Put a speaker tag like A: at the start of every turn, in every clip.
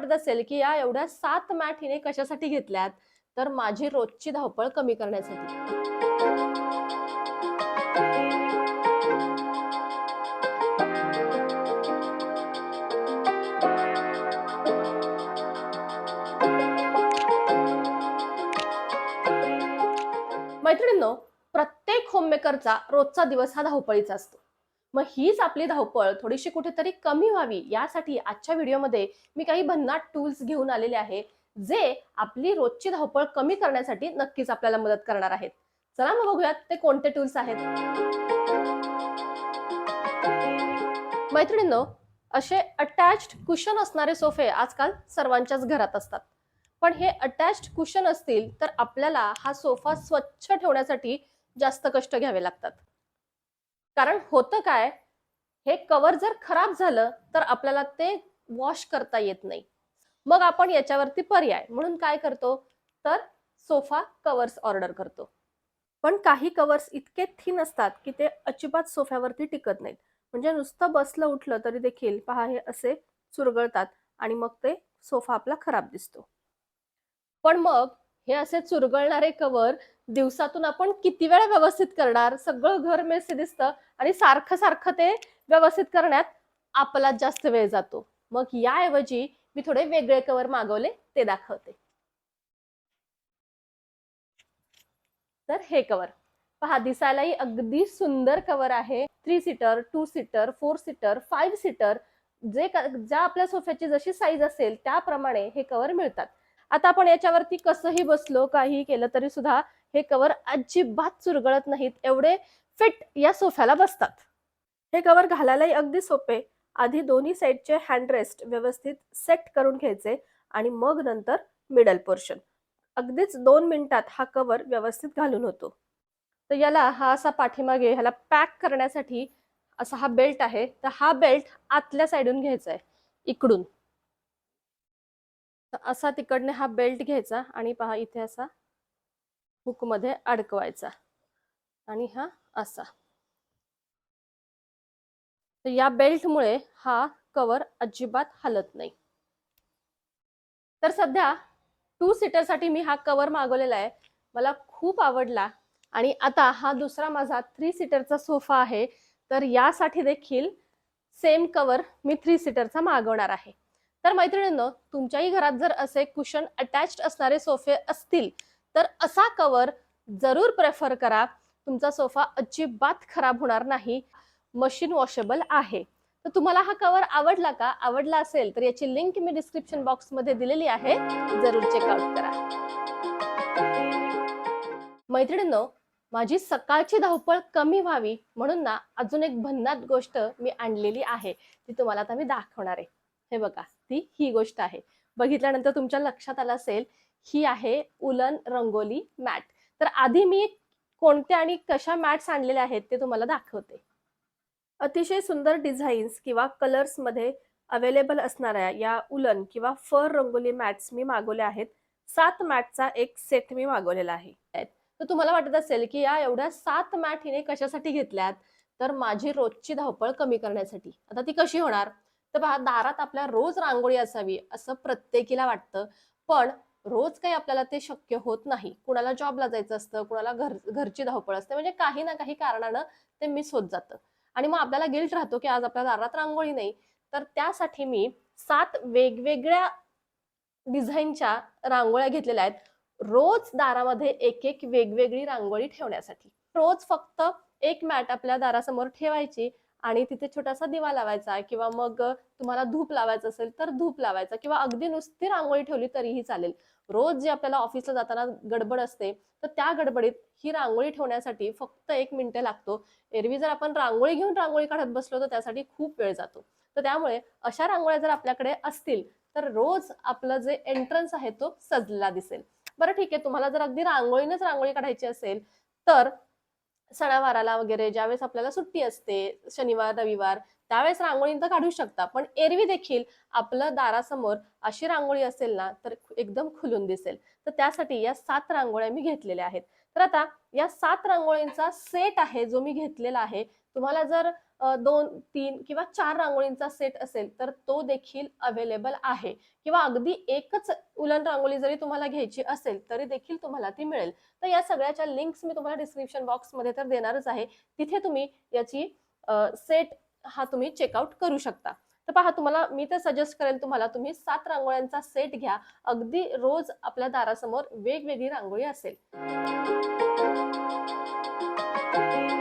A: वाटत असेल की या एवढ्या 7 मॅट हिने कशासाठी घेतल्यात, तर माझी रोजची धावपळ कमी करण्यासाठी. मैत्रिणींनो, प्रत्येक होममेकरचा रोजचा दिवस हा धावपळीचा असतो. मग हीच आपली धावपळ थोडीशी कुठेतरी कमी व्हावी यासाठी आजच्या व्हिडिओमध्ये मी काही भन्नाट टूल्स घेऊन आलेले आहे, जे आपली रोजची धावपळ कमी करण्यासाठी नक्कीच आपल्याला मदत करणार आहेत. चला मग बघूयात ते कोणते टूल्स आहेत. मैत्रिणींनो, असे अटॅच्ड कुशन असणारे सोफे आजकाल सर्वांच्याच घरात असतात. पण हे अटॅच्ड कुशन असतील तर आपल्याला हा सोफा स्वच्छ ठेवण्यासाठी जास्त कष्ट घ्यावे लागतात. कारण होतं काय, हे कव्हर जर खराब झालं तर आपल्याला ते वॉश करता येत नाही. मग आपण याच्यावरती पर्याय म्हणून काय करतो, तर सोफा कव्हर्स ऑर्डर करतो. पण काही कव्हर्स इतके थिन असतात की ते अजिबात सोफ्यावरती टिकत नाहीत. म्हणजे नुसतं बसलं उठलं तरी देखील पहा हे असे चुरगळतात आणि मग ते सोफा आपला खराब दिसतो. पण मग हे असे चुरगळणारे कव्हर दिवसातून आपण किती वेळा व्यवस्थित करणार? सगळं घर मेसी दिसतं आणि सारखं सारखं ते व्यवस्थित करण्यात आपला जास्त वेळ जातो. मग याऐवजी मी थोडे वेगळे कव्हर मागवले, ते दाखवते. तर हे कव्हर पहा, दिसायलाही अगदी सुंदर कव्हर आहे. 3 सीटर, 2 सीटर, 4 सीटर, 5 सीटर, ज्या आपल्या सोफ्याची जशी साईज असेल त्याप्रमाणे हे कव्हर मिळतात. आता आपण याच्यावरती कसंही बसलो, काहीही केलं तरी सुद्धा हे कव्हर अजिबात चुरगळत नाहीत. एवढे फिट या सोफ्याला बसतात. हे कव्हर घालायलाही अगदी सोपे. आधी दोन्ही साईडचे हँडरेस्ट व्यवस्थित सेट करून घ्यायचे आणि मग नंतर मिडल पोर्शन. अगदीच 2 मिनिटात हा कव्हर व्यवस्थित घालून होतो. तर याला हा असा पाठीमागे ह्याला पॅक करण्यासाठी असा हा बेल्ट आहे. तर हा बेल्ट आतल्या साईडून घ्यायचा आहे, इकडून. तर असा तिकडने हा बेल्ट घ्यायचा आणि पहा इथे असा हुकमध्ये अडकवायचा आणि हा असा. तर या बेल्टमुळे हा कव्हर अजिबात हलत नाही. तर सध्या 2 सीटरसाठी मी हा कव्हर मागवलेला आहे. मला खूप आवडला आणि आता हा दुसरा माझा 3 सीटरचा सोफा आहे. तर यासाठी देखील सेम कव्हर मी 3 सीटरचा मागवणार आहे. तर मैत्रिणींनो, तुमच्याही घरात जर असे कुशन अटॅच्ड असणारे सोफे असतील तर असा कव्हर जरूर प्रेफर करा. तुमचा सोफा अजिबात खराब होणार नाही. मशीन वॉशेबल आहे. तर तुम्हाला हा कव्हर आवडला का? आवडला असेल तर याची लिंक मी डिस्क्रिप्शन बॉक्समध्ये दिलेली आहे, जरूर चेकआउट करा. मैत्रिणींनो, माझी सकाळची धावपळ कमी व्हावी म्हणून ना अजून एक भन्नाट गोष्ट मी आणलेली आहे, ती तुम्हाला आता मी दाखवणार आहे. हे बघा, ही गोष्ट आहे. बघितल्यानंतर तुमच्या लक्षात आलं असेल, ही आहे उलन रंगोली मॅट. तर आधी मी कोणत्या आणि कशा मॅट्स आणलेल्या आहेत ते तुम्हाला दाखवते. अतिशय सुंदर डिझाईन्स किंवा कलर्समध्ये अवेलेबल असणाऱ्या या उलन किंवा फर रंगोली मॅट्स मी मागवल्या आहेत. 7 मॅटचा एक सेट मी मागवलेला आहे. तर तुम्हाला वाटत असेल की या एवढ्या 7 मॅट हिने कशासाठी घेतल्यात, तर माझी रोजची धावपळ कमी करण्यासाठी. आता ती कशी होणार? तर पहा, दारात आपल्या रोज रांगोळी असावी असं प्रत्येकीला वाटतं, पण रोज काही आपल्याला ते शक्य होत नाही. कुणाला जॉबला जायचं असतं, कुणाला घरची धावपळ असते, म्हणजे काही ना काही कारणानं ते मिस होत जातं. आणि मग आपल्याला गिल्ट राहतो की आज आपल्या दारात रांगोळी नाही. तर त्यासाठी मी 7 वेगवेगळ्या डिझाईनच्या रांगोळ्या घेतलेल्या आहेत, रोज दारामध्ये एक एक वेगवेगळी रांगोळी ठेवण्यासाठी. रोज फक्त एक मॅट आपल्या दारासमोर ठेवायची आणि तिथे छोटासा दिवा लावायचा, किंवा मग तुम्हाला धूप लावायचं असेल तर धूप लावायचा, किंवा अगदी नुसती रांगोळी ठेवली तरीही चालेल. रोज जे आपल्याला ऑफिसला जाताना गडबड असते, तर त्या गडबडीत ही रांगोळी ठेवण्यासाठी फक्त 1 मिनिट लागतो. एरवी जर आपण रांगोळी घेऊन रांगोळी काढत बसलो तर त्यासाठी खूप वेळ जातो. तर त्यामुळे अशा रांगोळ्या जर आपल्याकडे असतील तर रोज आपलं जे एंट्रन्स आहे तो सजलेला दिसेल. बरं ठीक आहे, तुम्हाला जर अगदी रांगोळीनच रांगोळी काढायची असेल तर सणावाराला वगैरे ज्यावेळेस आपल्याला सुट्टी असते, शनिवार रविवार, त्यावेळेस रांगोळी तर काढू शकता. पण एरवी देखील आपलं दारासमोर अशी रांगोळी असेल ना तर एकदम खुलून दिसेल. तर त्यासाठी या 7 रांगोळ्या मी घेतलेल्या आहेत. तर आता या 7 रांगोळींचा सेट आहे जो मी घेतलेला आहे, तुम्हाला जर 2, 3 किंवा 4 रांगोळींचा सेट असेल तर तो देखील अवेलेबल आहे, किंवा अगदी एकच उलन रांगोळी जरी तुम्हाला घ्यायची असेल तरी देखील तुम्हाला ती मिळेल. तर या सगळ्याच्या लिंक्स मी तुम्हाला डिस्क्रिप्शन बॉक्समध्ये तर देणारच आहे. तिथे तुम्ही याची सेट हा तुम्ही चेकआउट करू शकता. तर पहा, तुम्हाला मी तर सजेस्ट करेल तुम्हाला, तुम्ही 7 रांगोळ्यांचा सेट घ्या. अगदी रोज आपल्या दारासमोर वेगवेगळी रांगोळी असेल.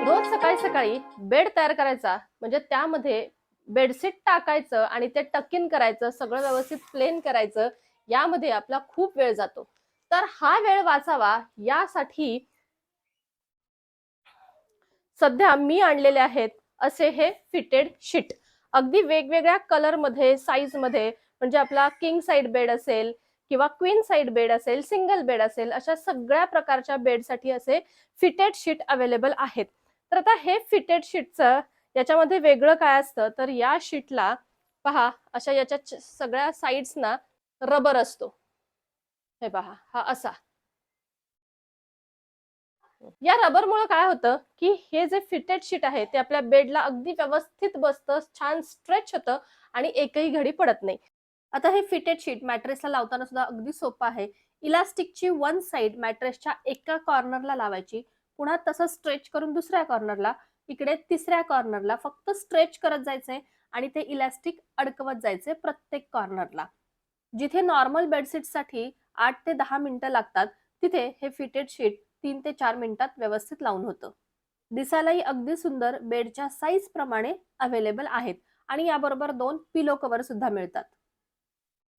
A: रोज सकाळी सकाळी बेड तयार करायचा, म्हणजे त्यामध्ये बेडशीट टाकायचं आणि ते टकिन करायचं, सगळं व्यवस्थित प्लेन करायचं, यामध्ये आपला खूप वेळ जातो. तर हा वेळ वाचावा यासाठी सध्या मी आणलेले आहेत असे हे फिटेड शीट. अगदी वेगवेगळ्या कलर मध्ये, साईज मध्ये, म्हणजे आपला किंग साइड बेड असेल किंवा क्वीन साइड बेड असेल, सिंगल बेड असेल, अशा सगळ्या प्रकारच्या बेडसाठी असे फिटेड शीट अवेलेबल आहेत. तर आता हे फिटेड शीटचं याच्यामध्ये वेगळं काय असतं, तर या शीटला पहा अशा याच्या सगळ्या साइड्स ना रबर असतो. हे पहा, हा असा. या रबरमुळे काय होतं की हे जे फिटेड शीट आहे ते आपल्या बेडला अगदी व्यवस्थित बसतं, छान स्ट्रेच होतं आणि एकही घडी पडत नाही. आता हे फिटेड शीट मॅट्रेसला लावताना सुद्धा अगदी सोपं आहे. इलास्टिकची वन साइड मॅट्रेसच्या एका कॉर्नरला लावायची, पुन्हा तसं स्ट्रेच करून दुसऱ्या कॉर्नरला, इकडे तिसऱ्या कॉर्नरला फक्त स्ट्रेच करत जायचंय आणि ते इलास्टिक अडकवत जायचे प्रत्येक कॉर्नरला. जिथे नॉर्मल बेडशीटसाठी 8 ते 10 मिनिटं लागतात, तिथे हे फिटेड शीट 3 ते 4 मिनिटात व्यवस्थित लावून होतं. दिसायलाही अगदी सुंदर, बेडच्या साईज प्रमाणे अवेलेबल आहेत आणि याबरोबर 2 पिलो कव्हर सुद्धा मिळतात.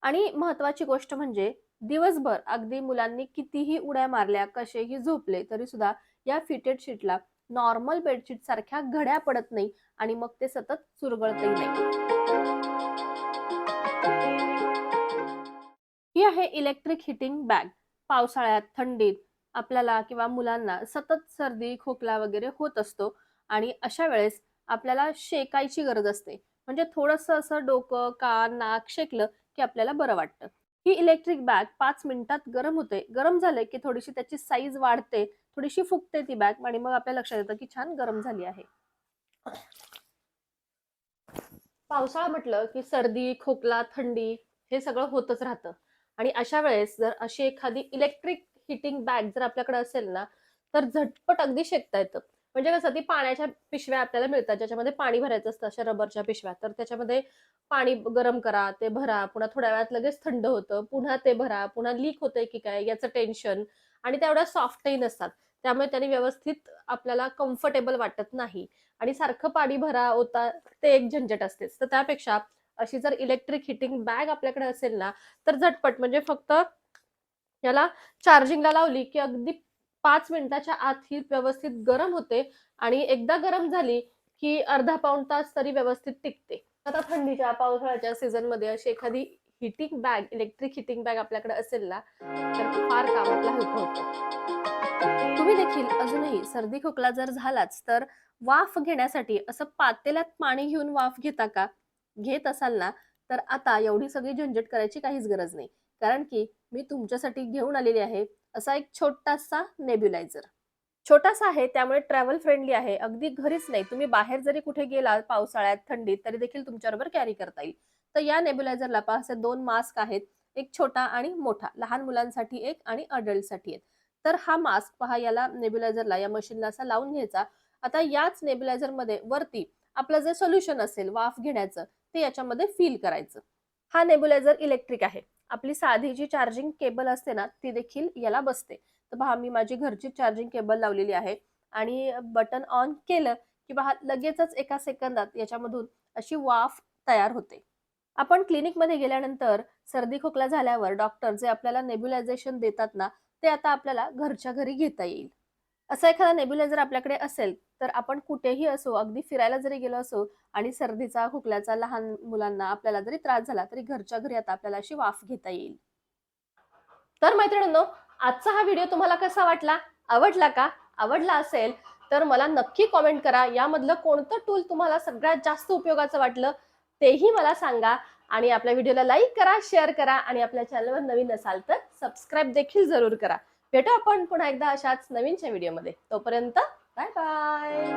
A: आणि महत्वाची गोष्ट म्हणजे दिवसभर अगदी मुलांनी कितीही उड्या मारल्या, कसेही झोपले तरी सुद्धा या फिटेड शीटला नॉर्मल बेडशीट सारख्या घड्या पडत नाही आणि मग ते सतत चुरगळतही नाही. ही आहे इलेक्ट्रिक हिटिंग बॅग. पावसाळ्यात, थंडीत आपल्याला किंवा मुलांना सतत सर्दी, खोकला वगैरे होत असतो आणि अशा वेळेस आपल्याला शेकायची गरज असते. म्हणजे थोडंसं असं डोकं, कान, नाक शेकलं की आपल्याला बरं वाटतं. ही इलेक्ट्रिक बॅग 5 मिनिटात गरम होते. गरम झाले की थोडीशी त्याची साईज वाढते, थोडीशी फुगते ती बॅग आणि मग आपल्या लक्षात येतं की छान गरम झाली आहे. पावसाळा म्हटलं की सर्दी, खोकला, थंडी हे सगळं होतच राहतं आणि अशा वेळेस जर अशी एखादी इलेक्ट्रिक हिटिंग बॅग जर आपल्याकडे असेल ना, तर झटपट अगदी शेकता येतं. म्हणजे कसं, ती पाण्याच्या पिशव्या आपल्याला मिळतात ज्याच्यामध्ये पाणी भरायचं असतं, अशा रबरच्या पिशव्या. तर त्याच्यामध्ये पाणी गरम करा, ते भरा, पुन्हा थोड्या वेळात लगेच थंड होतं, पुन्हा ते भरा, पुन्हा लीक होतंय की काय याचं टेन्शन, आणि त्या एवढ्या सॉफ्टही नसतात. त्यामुळे त्यांनी व्यवस्थित आपल्याला कम्फर्टेबल वाटत नाही आणि सारखं पाणी भरा, ओता, ते एक झंझट असतेच. तर त्यापेक्षा अशी जर इलेक्ट्रिक हिटिंग बॅग आपल्याकडे असेल ना, तर झटपट, म्हणजे फक्त याला चार्जिंगला लावली की अगदी 5 मिनिटाच्या आत ही व्यवस्थित गरम होते आणि एकदा गरम झाली की अर्धा पाऊण तास तरी व्यवस्थित टिकते. आता थंडीच्या, पावसाळ्याच्या सीझन मध्ये अशी एखादी heating bag, electric heating bag आपल्याकडे असेल ना, तर फार काम आपलं हलकं होतं. तुम्ही देखील अजूनही सर्दी खोकला जर झालाच तर वाफ घेण्यासाठी असं पातेल्यात पाणी घेऊन वाफ घेता का? घेत असाल ना, तर आता एवढी सगळी झंझट करायची काहीच गरज नाही. कारण की मी तुमच्यासाठी घेऊन आलेली आहे असा एक छोटासा नेब्युलायझर. छोटासा आहे त्यामुळे ट्रॅव्हल फ्रेंडली आहे. अगदी घरीच नाही, तुम्ही बाहेर जरी कुठे गेलात पावसाळ्यात, थंडीत, तरी देखील तुमच्याबरोबर कॅरी करता येईल. तर या नेब्युलायझरला पहा, असे 2 मास्क आहेत. एक छोटा आणि मोठा. लहान मुलांसाठी एक आणि अडल्टसाठी एक. तर हा मास्क पहा, याला नेब्युलायझरला, या मशीनला असा लावून घ्यायचा. आता याच नेब्युलायझरमध्ये वरती आपलं जे सोल्युशन असेल वाफ घेण्याचं, ते याच्यामध्ये फिल करायचं. हा नेब्युलायझर इलेक्ट्रिक आहे. आपली साधी जी चार्जिंग केबल असते ना, ती देखील याला बसते. तर पहा, मी माझी घरची चार्जिंग केबल लावलेली आहे आणि बटन ऑन केलं की पहा, लगेचच एका सेकंदात याच्यामधून अशी वाफ तयार होते. आपण क्लिनिकमध्ये गेल्यानंतर सर्दी खोकला झाल्यावर डॉक्टर जे आपल्याला नेब्युलायझेशन देतात ना, ते आता आपल्याला घरच्या घरी घेता येईल. असा एखादा नेब्युलायझर आपल्याकडे असेल तर आपण कुठेही असो, अगदी फिरायला जरी गेलो असो आणि सर्दीचा, खोकल्याचा लहान मुलांना आपल्याला जरी त्रास झाला तरी घरच्या घरी आता आपल्याला अशी वाफ घेता येईल. तर मैत्रिणींनो, आजचा हा व्हिडिओ तुम्हाला कसा वाटला? आवडला का? आवडला असेल तर मला नक्की कॉमेंट करा. यामधलं कोणतं टूल तुम्हाला सगळ्यात जास्त उपयोगाचं वाटलं तेही मला सांगा आणि आपल्या व्हिडिओला लाईक करा, शेअर करा आणि आपल्या चॅनलवर नवीन असाल तर सबस्क्राईब देखील जरूर करा. भेटू आपण पुन्हा एकदा अशाच नवीनच्या व्हिडिओमध्ये. तोपर्यंत बाय बाय.